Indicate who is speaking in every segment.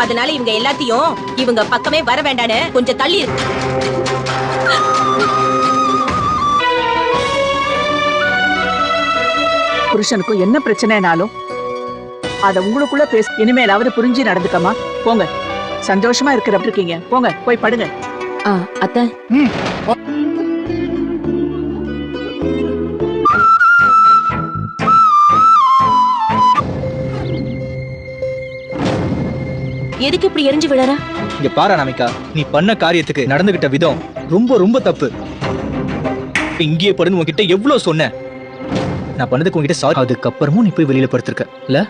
Speaker 1: அதனால இவங்க எல்லாத்தையும் இவங்க பக்கமே வர வேண்டான்னு கொஞ்சம் தள்ளி இருக்கு.
Speaker 2: புருஷனுக்கும் என்ன பிரச்சனைனாலும் அத உங்களுக்குள்ள பேச இனிமேலாவது புரிஞ்சு நடந்துக்கமா. போங்க, சந்தோஷமா இருக்கீங்க, போங்க போய் படுங்க.
Speaker 3: அத்தை,
Speaker 1: எதுக்கு இப்படி எரிஞ்சு விழற?
Speaker 4: இங்க பாரு அனாமிகா, நீ பண்ண காரியத்துக்கு நடந்துகிட்ட விதம் ரொம்ப ரொம்ப தப்பு. இங்கேயே படுன்னு உன்கிட்ட எவ்வளவு சொன்னேன். நான் பண்ணதுக்கு உன்கிட்ட சாரி. அதுக்கப்புறமும் நீ போய் வெளியில படுத்திருக்க இல்ல?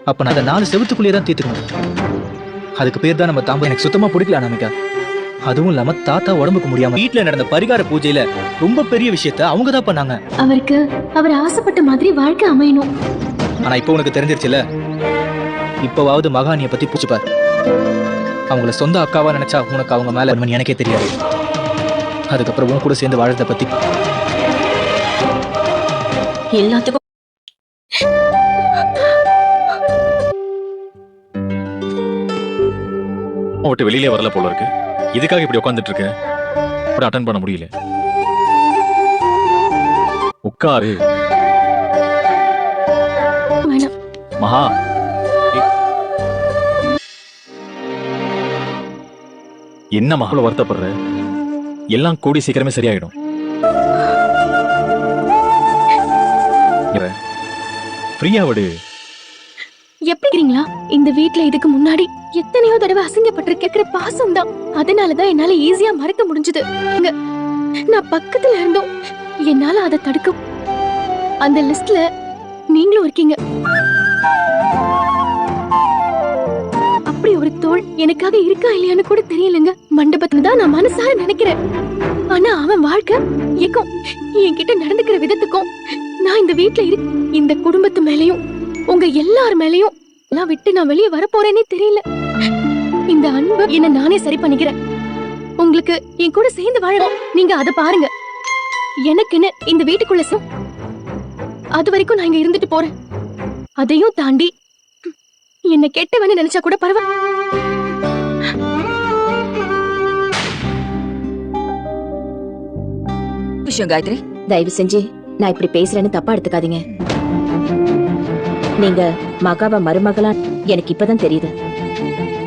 Speaker 4: அப்ப நான் அந்த 4 செவத்துக்குள்ளேயே தான் தீர்த்துக்கணும். அதுக்கு பேர் தான் நம்ம தாம்பம். எனக்கு சுத்தமா பிடிக்கல அனாமிகா. அதுவும் இல்லாம தாத்தா உடம்புக்கு முடியாம வீட்டுல நடந்த பரிகார பூஜையில ரொம்ப பெரிய விஷயத்த அவங்க தான் பண்ணாங்க.
Speaker 3: அவர் ஆசைப்பட்ட மாதிரி வாழ்க்கை அமையணும்.
Speaker 4: ஆனா இப்ப உனக்கு தெரிஞ்சிருச்சுல. இப்பவாவது மகானிய பத்தி பூச்சிப்பார். அவங்கள சொந்த அக்காவா நினைச்சா உனக்கு அவங்க மேல எனக்கே தெரியாது. அதுக்கப்புறம் உன் கூட சேர்ந்து வாழறத பத்தி
Speaker 1: எல்லாத்துக்கும்
Speaker 5: விட்டு வெளியிலே வரல போல இருக்கு. இதுக்காக இப்படி உட்காந்துட்டு இருக்க? கூட அட்டெண்ட் பண்ண முடியல. உட்காரு மகா. என்ன மகள வருத்தப்படுற? எல்லாம் கூடி சீக்கிரமே சரியாயிடும். ஃப்ரீயா விடு.
Speaker 3: எப்படிங்களா? இந்த வீட்ல இதுக்கு முன்னாடி எத்தனையோ தடவை அசிங்கப்பட்டிருக்கிற பாசம் தான். அதனாலதான் என்னால ஈஸியா மறக்க முடிஞ்சது. நான் பக்கத்துல இருந்தோம், என்னால அதை தடுக்க. அந்த லிஸ்ட்ல நீங்களும் இருக்கீங்க. அப்படி ஒரு தோள் எனக்காக இருக்கா இல்லையான்னு கூட தெரியலங்க. மண்டபத்துல தான் நான் மனசார நினைக்கிறேன். ஆனா அவன் வாழ்க்கை ஏக்கும் என்கிட்ட நடந்துக்கிற விதத்துக்கும் நான் இந்த வீட்ல இந்த குடும்பத்து மேலயும் உங்க எல்லார் மேலயும் எல்லாம் விட்டு நான் வெளியே வர போறேனே தெரியல. இந்த அன்பு என்ன நானே சரி பண்ணிக்கிறேன். உங்களுக்கு என் கூட சேர்ந்து வாழணும். நீங்க அதை பாருங்க. எனக்குன்னு இந்த வீட்டுக்குள்ள அது வரைக்கும் நான் இங்க இருந்துட்டு போறேன். அதையும் தாண்டி என்ன கெட்டவன்னு நினைச்சா கூட பரவாயில்ல.
Speaker 1: விஷயம் காயத்ரி,
Speaker 3: தயவு செஞ்சு நான் இப்படி பேசுறேன்னு தப்பா எடுத்துக்காதீங்க. நீங்க மகாவ மருமகளா எனக்கு இப்பதான் தெரியுது.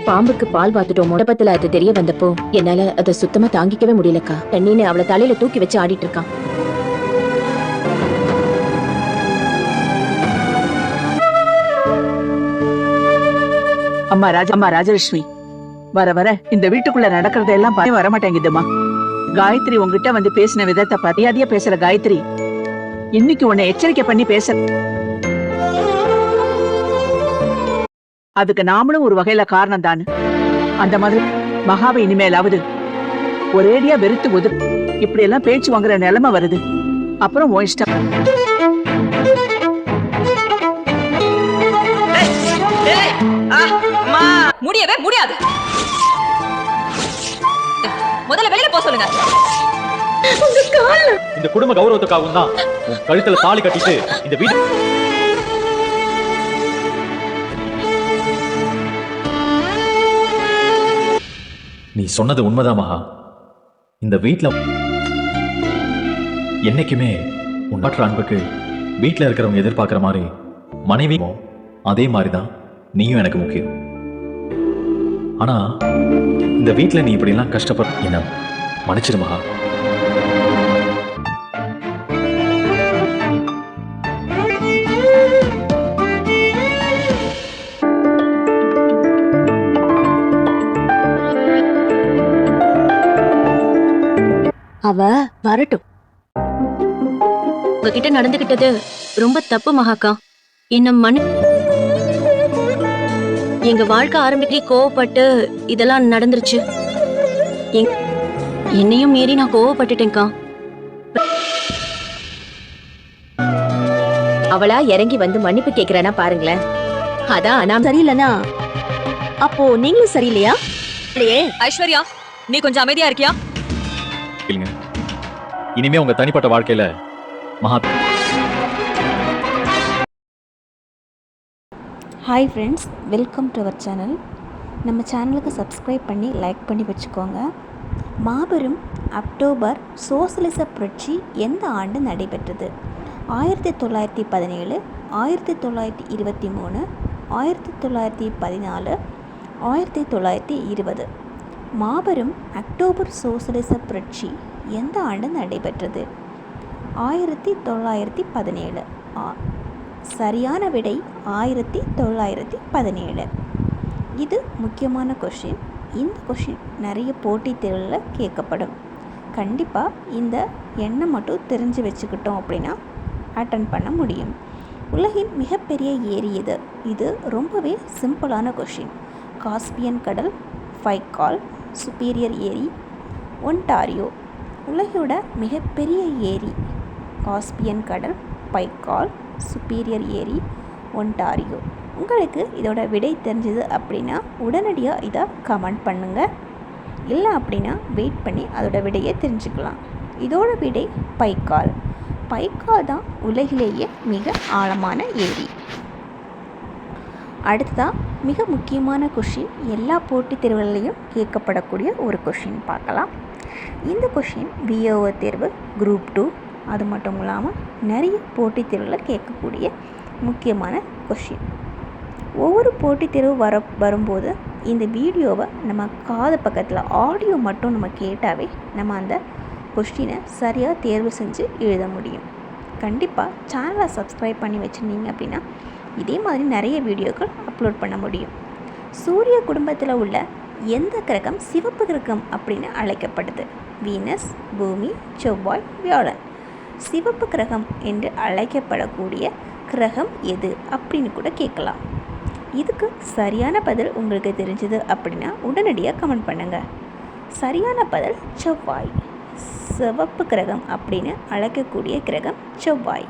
Speaker 3: பாம்புக்கு பால் வாத்துட்டோம். முடப்பத்துல அது தெரிய வந்தப்போ என்னால அதை சுத்தமா தாங்கிக்கவே முடியலக்கா. தண்ணின்னு அவளை தலையில தூக்கி வச்சு ஆடிட்டு இருக்கான்.
Speaker 2: அம்மா ராஜலட்சுமி, வர வர இந்த வீட்டுக்குள்ள நடக்கிறதெல்லாம் வர மாட்டேங்குதுமா. காயத்ரி உங்ககிட்ட வந்து பேசின விதத்தை மரியாதையா பேசுற காயத்ரி இன்னைக்கு உன்னை எச்சரிக்கை பண்ணி பேச. அதுக்கு நாமளும் ஒரு வகையில காரணம் தானு. அந்த மாதிரி மகாவை இனிமேலாவது ஒரேடியா வெறுத்து இப்படி எல்லாம் பேச்சு வாங்குற நிலைமை வருது. அப்புறம் உன் இஷ்டம்.
Speaker 1: முடியவே முடியாது. முதல்ல வெளியில போக சொல்லுங்க.
Speaker 5: இந்த குடும்ப கௌரவத்துக்காகவும் தான் கழுத்துல தாலி கட்டிட்டு இந்த வீடு. நீ சொன்னது உண்மைதான் மகா. இந்த வீட்டுல என்னைக்குமே உன்னற்ற அன்புக்கு வீட்டுல இருக்கிறவங்க எதிர்பார்க்கிற மாதிரி மனைவியும் அதே மாதிரிதான் நீயும் எனக்கு முக்கியம். ஆனா இந்த வீட்டுல நீ இப்படி எல்லாம் கஷ்டப்பட என்ன மன்னிச்சிரு மகா.
Speaker 3: அவ வரட்டும்.
Speaker 1: உங்ககிட்ட நடந்துகிட்டது ரொம்ப தப்பு மகாக்கா. என்ன எங்க வாழ்க்கை ஆரம்பிக்கே கோவப்பட்டு இதெல்லாம் நடந்துருச்சு. என்னையும் மீறி நான் கோவப்பட்டுட்டேன்க்கா.
Speaker 3: அவளா இறங்கி வந்து மன்னிப்பு கேக்குறேன்னா பாருங்களேன். அதான் நான் சரியில்லைனா அப்போ நீங்களும் சரியில்லையா?
Speaker 1: ஐஸ்வர்யா, நீ கொஞ்சம் அமைதியா இருக்கியா?
Speaker 5: இனிமே உங்க தனிப்பட்ட வாழ்க்கையில மகா.
Speaker 6: Hi friends, welcome to our channel. நம்ம சேனலுக்கு சப்ஸ்கிரைப் பண்ணி லைக் பண்ணி வச்சுக்கோங்க. மாபெரும் அக்டோபர் சோசலிச புரட்சி எந்த ஆண்டு நடைபெற்றது? 1917, 1923, 1914, 1920. மாபெரும் அக்டோபர் சோசலிச புரட்சி எந்த ஆண்டு நடைபெற்றது? 1917. சரியான விடை 1917. இது முக்கியமான கொஷின். இந்த கொஷின் நிறைய போட்டித் தேர்வில் கேட்கப்படும். கண்டிப்பாக இந்த எண்ணம் மட்டும் தெரிஞ்சு வச்சுக்கிட்டோம் அப்படின்னா அட்டன் பண்ண முடியும். உலகின் மிகப்பெரிய ஏரி எது? இது ரொம்பவே சிம்பிளான கொஷின். காஸ்பியன் கடல், ஃபைக்கால், சுப்பீரியர் ஏரி, ஒன்டாரியோ. உலகோட மிகப்பெரிய ஏரி காஸ்பியன் கடல், பைக்கால், சுப்பீரியர் ஏரி, ஒன்டாரியோ. உங்களுக்கு இதோட விடை தெரிஞ்சது அப்படின்னா உடனடியாக இதை கமெண்ட் பண்ணுங்கள். இல்லை அப்படின்னா வெயிட் பண்ணி அதோட விடையை தெரிஞ்சுக்கலாம். இதோட விடை பைக்கால். பைக்கால் தான் உலகிலேயே மிக ஆழமான ஏரி. அடுத்ததாக மிக முக்கியமான கொஷின், எல்லா போட்டித் தேர்வுகளையும் கேட்கப்படக்கூடிய ஒரு கொஷின் பார்க்கலாம். இந்த கொஷின் விஓஓ தேர்வு, குரூப் 2, அது மட்டும் இல்லாமல் நிறைய போட்டித் தேர்வில் கேட்கக்கூடிய முக்கியமான கொஷின். ஒவ்வொரு போட்டித் தேர்வு வரும்போது இந்த வீடியோவை நம்ம காது பக்கத்தில் ஆடியோ மட்டும் நம்ம கேட்டாவே நம்ம அந்த கொஸ்டினை சரியாக தேர்வு செஞ்சு எழுத முடியும். கண்டிப்பாக சேனலை சப்ஸ்கிரைப் பண்ணி வச்சுருந்தீங்க அப்படின்னா இதே மாதிரி நிறைய வீடியோக்கள் அப்லோட் பண்ண முடியும். சூரிய குடும்பத்தில் உள்ள எந்த கிரகம் சிவப்பு கிரகம் அப்படின்னு அழைக்கப்படுது? வீனஸ், பூமி, செவ்வாய், வியாழன். சிவப்பு கிரகம் என்று அழைக்கப்படக்கூடிய கிரகம் எது அப்படின்னு கூட கேட்கலாம். இதுக்கு சரியான பதில் உங்களுக்கு தெரிஞ்சது அப்படின்னா உடனடியாக கமெண்ட் பண்ணுங்கள். சரியான பதில் செவ்வாய். சிவப்பு கிரகம் அப்படின்னு அழைக்கக்கூடிய கிரகம் செவ்வாய்.